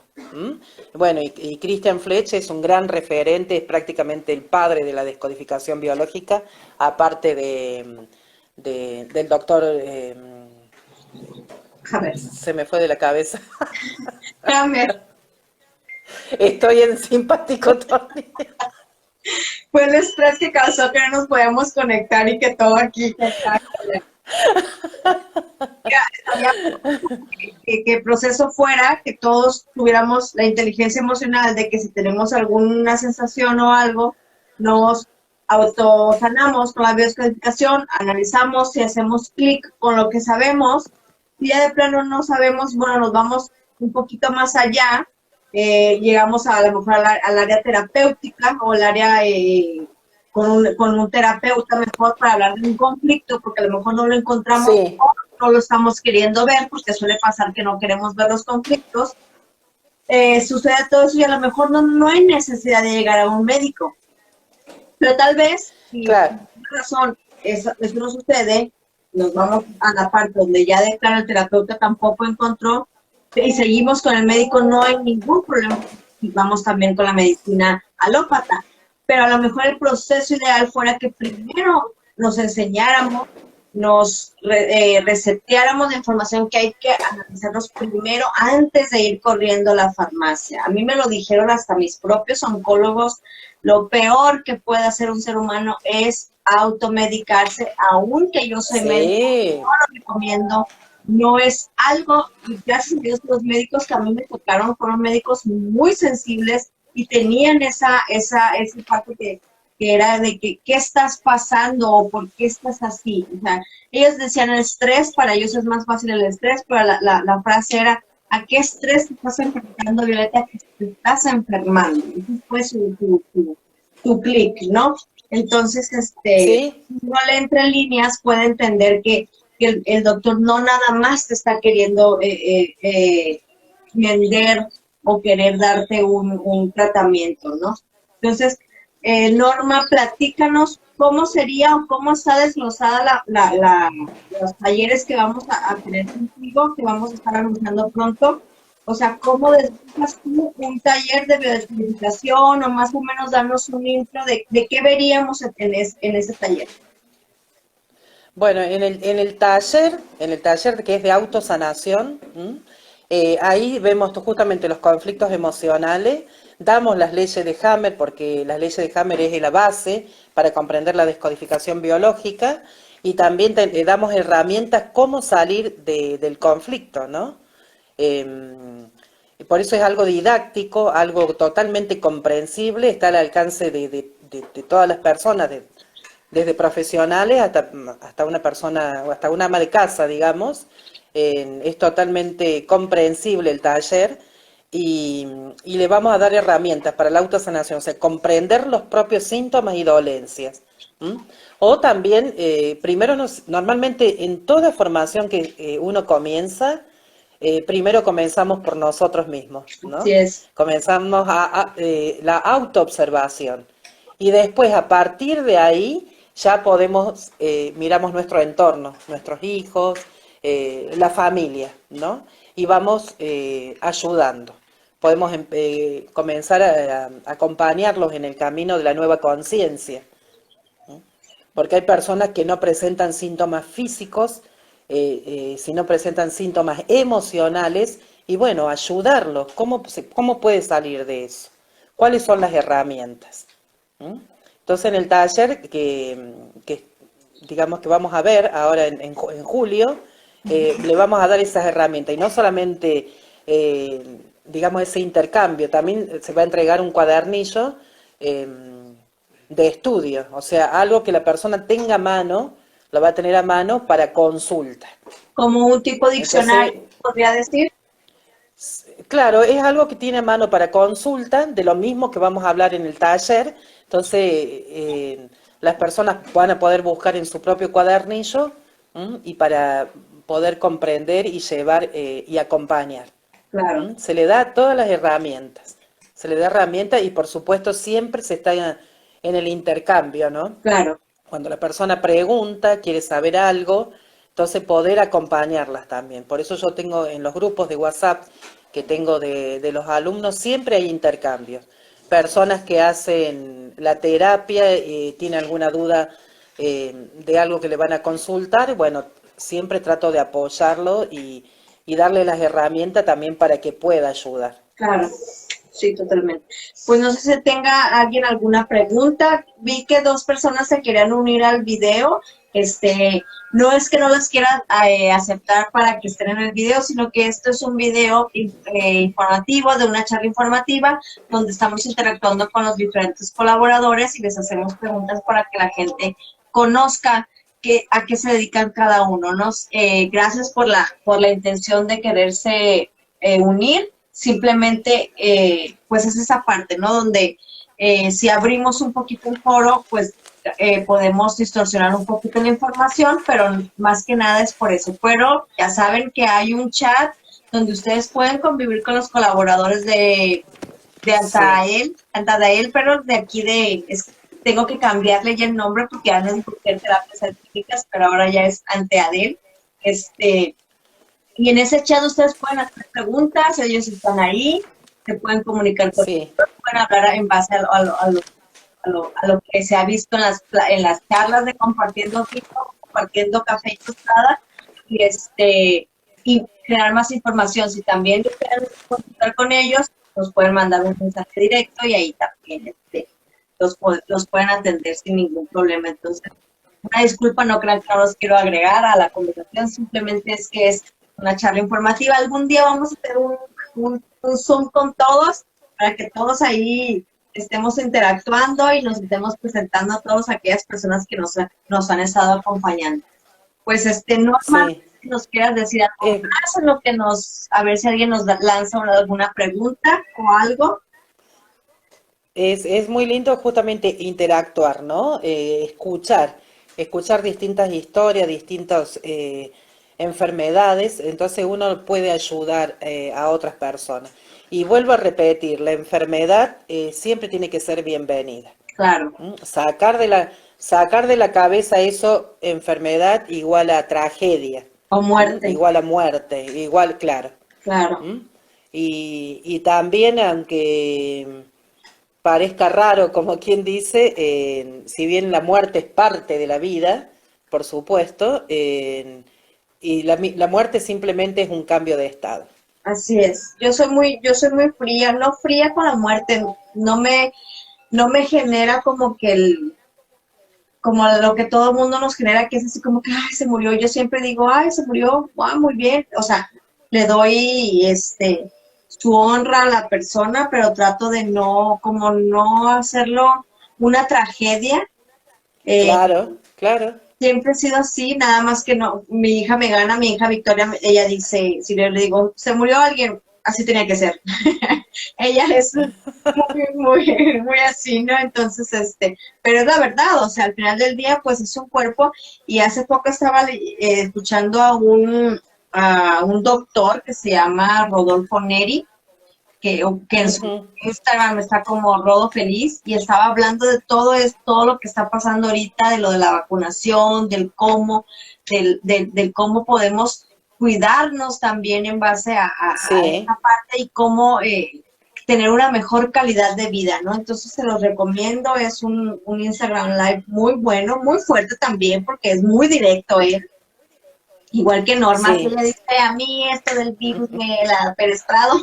Bueno, y Christian Fletch es un gran referente, es prácticamente el padre de la descodificación biológica, aparte del doctor, A ver, se me fue de la cabeza. déjame. Estoy en simpático Tony. Fue el estrés que causó que no nos podíamos conectar y que todo aquí. Estaría que el proceso fuera que todos tuviéramos la inteligencia emocional de que si tenemos alguna sensación o algo, nos autosanamos con la biodescodificación, analizamos y hacemos clic con lo que sabemos. Si ya de plano no sabemos, bueno, nos vamos un poquito más allá, llegamos a lo mejor al área terapéutica o el área con un terapeuta mejor para hablar de un conflicto, porque a lo mejor no lo encontramos Sí, o no lo estamos queriendo ver, porque suele pasar que no queremos ver los conflictos. Sucede todo eso y a lo mejor no hay necesidad de llegar a un médico. Pero tal vez, si por claro. alguna razón eso no sucede, nos vamos a la parte donde ya de plano el terapeuta tampoco encontró y seguimos con el médico, no hay ningún problema. Y vamos también con la medicina alópata. Pero a lo mejor el proceso ideal fuera que primero nos enseñáramos, nos reseteáramos la información que hay que analizarnos primero antes de ir corriendo a la farmacia. A mí me lo dijeron hasta mis propios oncólogos lo peor que puede hacer un ser humano es automedicarse, aunque yo soy médico, Sí, no lo recomiendo, no es algo, y gracias a Dios los médicos que a mí me tocaron fueron médicos muy sensibles y tenían esa parte que era de que, ¿qué estás pasando o por qué estás así? O sea, ellos decían el estrés, para ellos es más fácil el estrés, pero la frase era, ¿a qué estrés te estás enfrentando, Violeta? Que te estás enfermando. Ese fue su clic, ¿no? Entonces, sí, si uno le entre líneas, puede entender que el doctor no nada más te está queriendo vender o querer darte un tratamiento, ¿no? Entonces, Norma, platícanos cómo sería o cómo está desglosada los talleres que vamos a tener contigo, que vamos a estar anunciando pronto. O sea, ¿cómo desglosas tú un taller de biodescodificación o más o menos darnos un intro de qué veríamos en ese taller? bueno, en el taller que es de autosanación, ahí vemos justamente los conflictos emocionales, damos las leyes de Hammer, porque las leyes de Hammer es la base para comprender la descodificación biológica, y también damos herramientas cómo salir del conflicto, ¿no? Y por eso es algo didáctico, algo totalmente comprensible, está al alcance de todas las personas, desde profesionales hasta una persona o hasta una ama de casa, digamos. Es totalmente comprensible el taller y le vamos a dar herramientas para la autosanación, o sea, comprender los propios síntomas y dolencias. ¿M? O también, primero, normalmente en toda formación que uno comienza, primero comenzamos por nosotros mismos, Así ¿no? es, Comenzamos la autoobservación. Y después, a partir de ahí, ya podemos, miramos nuestro entorno, nuestros hijos, la familia, ¿no? Y vamos ayudando. Podemos comenzar a acompañarlos en el camino de la nueva conciencia, porque hay personas que no presentan síntomas físicos, sino presentan síntomas emocionales, y bueno, ayudarlos. ¿Cómo puede salir de eso? ¿Cuáles son las herramientas? ¿Mm? Entonces, en el taller que digamos que vamos a ver ahora en julio, le vamos a dar esas herramientas, y no solamente, digamos, ese intercambio, también se va a entregar un cuadernillo eh, de estudio, o sea, algo que la persona tenga a mano, lo va a tener a mano para consulta. como un tipo Entonces, diccionario, podría decir. claro, es algo que tiene a mano para consulta, de lo mismo que vamos a hablar en el taller. Entonces, las personas van a poder buscar en su propio cuadernillo, y para poder comprender y llevar y acompañar. Claro, Se le da todas las herramientas. Se le da herramientas y por supuesto siempre se está en el intercambio, ¿no? claro. Cuando la persona pregunta, quiere saber algo, entonces poder acompañarlas también. Por eso yo tengo en los grupos de WhatsApp que tengo de los alumnos, siempre hay intercambios. Personas que hacen la terapia, tienen alguna duda de algo que le van a consultar, bueno, siempre trato de apoyarlo y darle las herramientas también para que pueda ayudar. Claro, sí, totalmente. Pues no sé si tenga alguien alguna pregunta. Vi que dos personas se querían unir al video. No es que no las quiera aceptar para que estén en el video, sino que esto es un video informativo, de una charla informativa, donde estamos interactuando con los diferentes colaboradores y les hacemos preguntas para que la gente conozca a qué se dedican cada uno, ¿no? Gracias por la intención de quererse unir. Simplemente, pues es esa parte, ¿no? Donde si abrimos un poquito el foro, pues podemos distorsionar un poquito la información, pero más que nada es por eso. Pero ya saben que hay un chat donde ustedes pueden convivir con los colaboradores de Sí, Altadael, pero de aquí tengo que cambiarle ya el nombre porque ya no dijo que terapias científicas, pero ahora ya es Anteadel. Y en ese chat ustedes pueden hacer preguntas, ellos están ahí, se pueden comunicar con sí, ellos, pueden hablar en base a lo que se ha visto en las charlas de compartiendo vino, compartiendo café y tostada, y y generar más información. Si también quieren consultar con ellos, nos pueden mandar un mensaje directo y ahí también los pueden atender sin ningún problema. Entonces, una disculpa, no crean que no los quiero agregar a la conversación, simplemente es que es una charla informativa. Algún día vamos a hacer un Zoom con todos para que todos ahí estemos interactuando y nos estemos presentando a todas aquellas personas que nos han estado acompañando. Pues Norma, Sí. si nos quieras decir algo más en lo que a ver si alguien nos lanza alguna pregunta o algo. Es muy lindo justamente interactuar, ¿no? Escuchar distintas historias, distintas enfermedades, entonces uno puede ayudar a otras personas. Y vuelvo a repetir, la enfermedad siempre tiene que ser bienvenida. Claro. ¿Mm? Sacar de la cabeza eso, enfermedad igual a tragedia, O muerte. igual a muerte, igual, claro. Claro. Y también, aunque parezca raro, como quien dice, si bien la muerte es parte de la vida, por supuesto, y la muerte simplemente es un cambio de estado. Así es. Yo soy muy fría, no fría con la muerte, no me genera como que como lo que todo el mundo nos genera, que es así como que, ay, se murió. Yo siempre digo, ay, se murió, muy bien. O sea, le doy, su honra a la persona, pero trato de como no hacerlo una tragedia. Claro, claro. Siempre he sido así, nada más que no, mi hija me gana, mi hija Victoria, ella dice, si yo le digo, se murió alguien, así tenía que ser. Ella es muy así, ¿no? Entonces, pero es la verdad, o sea, al final del día, pues es un cuerpo, y hace poco estaba escuchando a un doctor que se llama Rodolfo Neri, que en su Instagram está como Rodo Feliz, y estaba hablando de todo lo que está pasando ahorita, de lo de la vacunación, del cómo podemos cuidarnos también en base a esta parte y cómo tener una mejor calidad de vida, ¿no? Entonces se los recomiendo, es un Instagram Live muy bueno, muy fuerte también, porque es muy directo él. Igual que Norma, que le dice a mí esto del virus me la ha penetrado.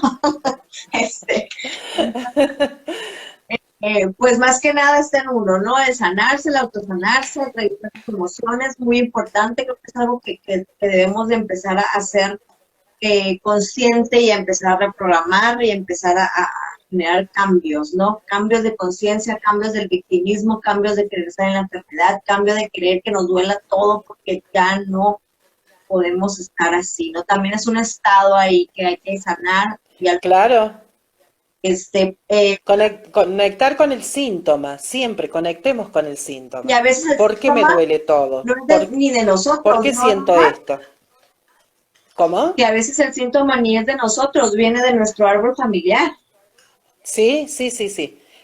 Pues más que nada está en uno, ¿no? El sanarse, el autosanarse, el revisar sus emociones, muy importante, creo que es algo que debemos de empezar a hacer consciente y a empezar a reprogramar y empezar a generar cambios, ¿no? Cambios de conciencia, cambios del victimismo, cambios de querer estar en la enfermedad, cambio de querer que nos duela todo porque ya no podemos estar así, ¿no? También es un estado ahí que hay que sanar. Claro. Conectar con el síntoma, siempre conectemos con el síntoma. Y a veces ¿Por qué me duele todo? No es ni de nosotros. ¿Por qué siento esto? ¿Cómo? Que a veces el síntoma ni es de nosotros, viene de nuestro árbol familiar. Sí.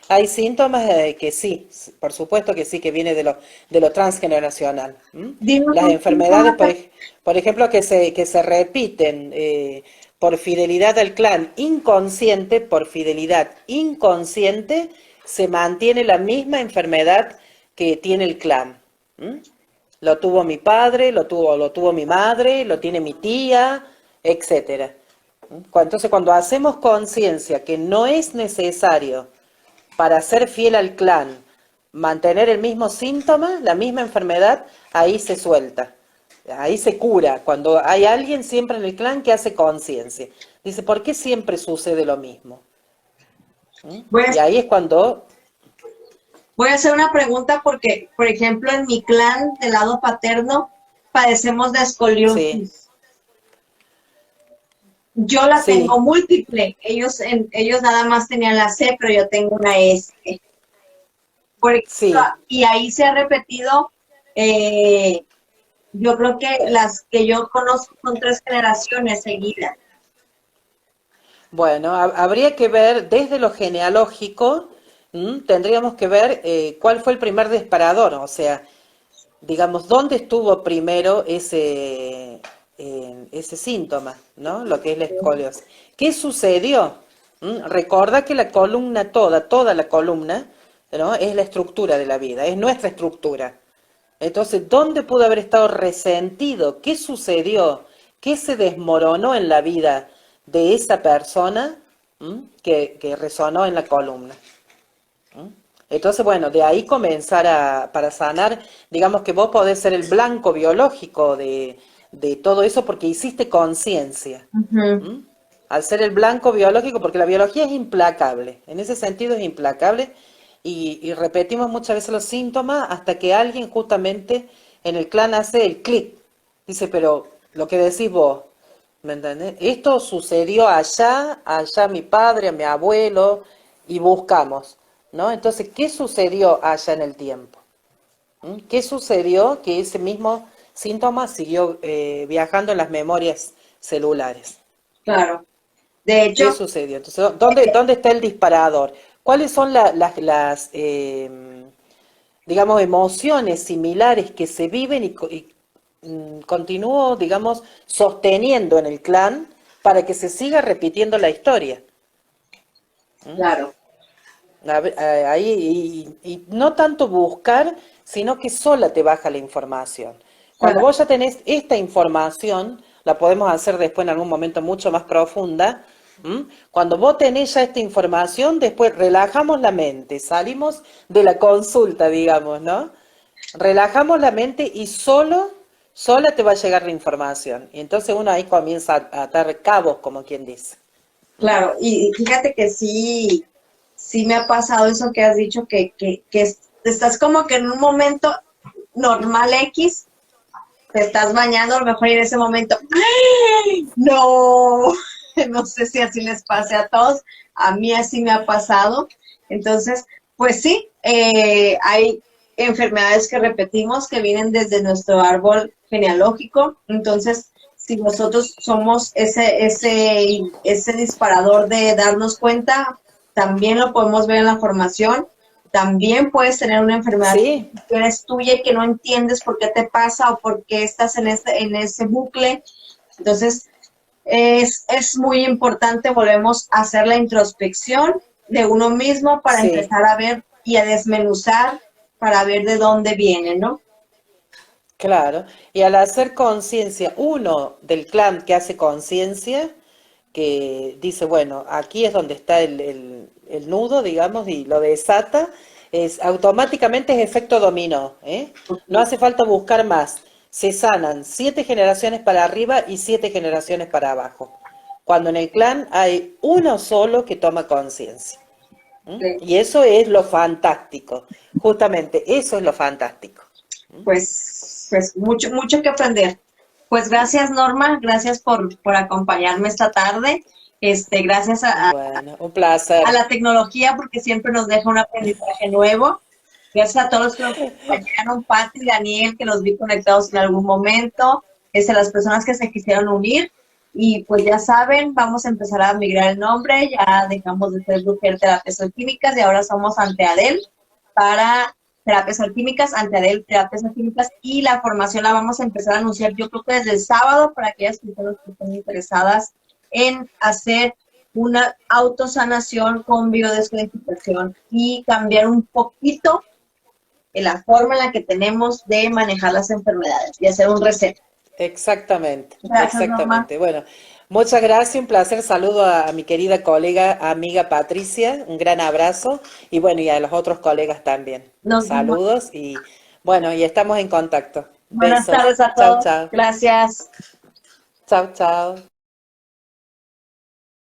Hay síntomas que sí, por supuesto que sí, que viene de lo transgeneracional. Las enfermedades, por ejemplo, que se repiten por fidelidad al clan inconsciente, por fidelidad inconsciente, se mantiene la misma enfermedad que tiene el clan. Lo tuvo mi padre, lo tuvo mi madre, lo tiene mi tía, etcétera. Entonces, cuando hacemos conciencia que no es necesario para ser fiel al clan mantener el mismo síntoma, la misma enfermedad, ahí se suelta, ahí se cura. Cuando hay alguien siempre en el clan que hace conciencia, dice, ¿por qué siempre sucede lo mismo? Y ahí es cuando... Voy a hacer una pregunta porque, por ejemplo, en mi clan del lado paterno padecemos de escoliosis. Sí. Yo la tengo múltiple. Ellos nada más tenían la C, pero yo tengo una S. Por ejemplo, y ahí se ha repetido, yo creo que las que yo conozco son 3 generaciones seguidas. Bueno, habría que ver desde lo genealógico, tendríamos que ver cuál fue el primer disparador, o sea, digamos, dónde estuvo primero ese síntoma, ¿no? Lo que es la escoliosis. ¿Qué sucedió? Recuerda que la columna toda la columna, ¿no? Es la estructura de la vida, es nuestra estructura. Entonces, ¿dónde pudo haber estado resentido? ¿Qué sucedió? ¿Qué se desmoronó en la vida de esa persona que resonó en la columna? Entonces, bueno, de ahí comenzar para sanar, digamos que vos podés ser el blanco biológico de todo eso porque hiciste conciencia. Ujú. ¿M? Al ser el blanco biológico, porque la biología es implacable, en ese sentido es implacable, y repetimos muchas veces los síntomas hasta que alguien justamente en el clan hace el clic. Dice, pero lo que decís vos, ¿me entendés? Esto sucedió allá, allá mi padre, a mi abuelo, y buscamos, ¿no? Entonces, ¿qué sucedió allá en el tiempo? ¿Mm? ¿Qué sucedió que ese mismo síntoma siguió viajando en las memorias celulares? Claro. De ¿Qué hecho, sucedió? Entonces, ¿dónde está el disparador? ¿Cuáles son las digamos, emociones similares que se viven y continúo, digamos, sosteniendo en el clan para que se siga repitiendo la historia? ¿Mm? claro, Ahí, y no tanto buscar, sino que sola te baja la información. Cuando claro, vos ya tenés esta información, la podemos hacer después en algún momento mucho más profunda. ¿M? Cuando vos tenés ya esta información, después relajamos la mente, salimos de la consulta, digamos, ¿no? Relajamos la mente y sola te va a llegar la información. Y entonces uno ahí comienza a atar cabos, como quien dice. claro. Y fíjate que sí, sí me ha pasado eso que has dicho, estás como que en un momento normal X, te estás bañando, a lo mejor y en ese momento, ¡ay! No, no sé si así les pase a todos, a mí así me ha pasado. Entonces, pues sí, hay enfermedades que repetimos que vienen desde nuestro árbol genealógico. Entonces, si nosotros somos ese disparador de darnos cuenta, también lo podemos ver en la formación. También puedes tener una enfermedad Sí, que eres tuya y que no entiendes por qué te pasa o por qué estás en ese bucle. Entonces, es muy importante, volvemos a hacer la introspección de uno mismo para sí. empezar a ver y a desmenuzar para ver de dónde viene, ¿no? Claro, y al hacer conciencia, uno del clan que hace conciencia, que dice, bueno, aquí es donde está el nudo, digamos, y lo desata, automáticamente es efecto dominó, ¿eh? No hace falta buscar más. Se sanan 7 generaciones para arriba y 7 generaciones para abajo. Cuando en el clan hay uno solo que toma conciencia. Sí. Y eso es lo fantástico. Justamente, eso es lo fantástico. Pues mucho, mucho que aprender. Pues gracias, Norma, gracias por acompañarme esta tarde. Gracias Bueno, un a placer. la tecnología porque siempre nos deja un aprendizaje nuevo. Gracias a todos los que nos acompañaron, Pati, Daniel, que los vi conectados en algún momento, las personas que se quisieron unir. Y pues ya saben, vamos a empezar a migrar el nombre, ya dejamos de ser Brujer Terapias Alquímicas y ahora somos Anteadel para Terapias Alquímicas, Anteadel Terapias Alquímicas, y la formación la vamos a empezar a anunciar yo creo que desde el sábado para aquellas personas que estén interesadas en hacer una autosanación con biodescodificación y cambiar un poquito en la forma en la que tenemos de manejar las enfermedades y hacer un reset. Exactamente, Gracias, Norma. exactamente. Bueno, muchas gracias, un placer. Saludo a mi querida colega, amiga Patricia, un gran abrazo y bueno, y a los otros colegas también. Nos vemos. Saludos y bueno, y estamos en contacto. Buenas Besos. tardes a Chau, todos. chau. Gracias. Chau, chau.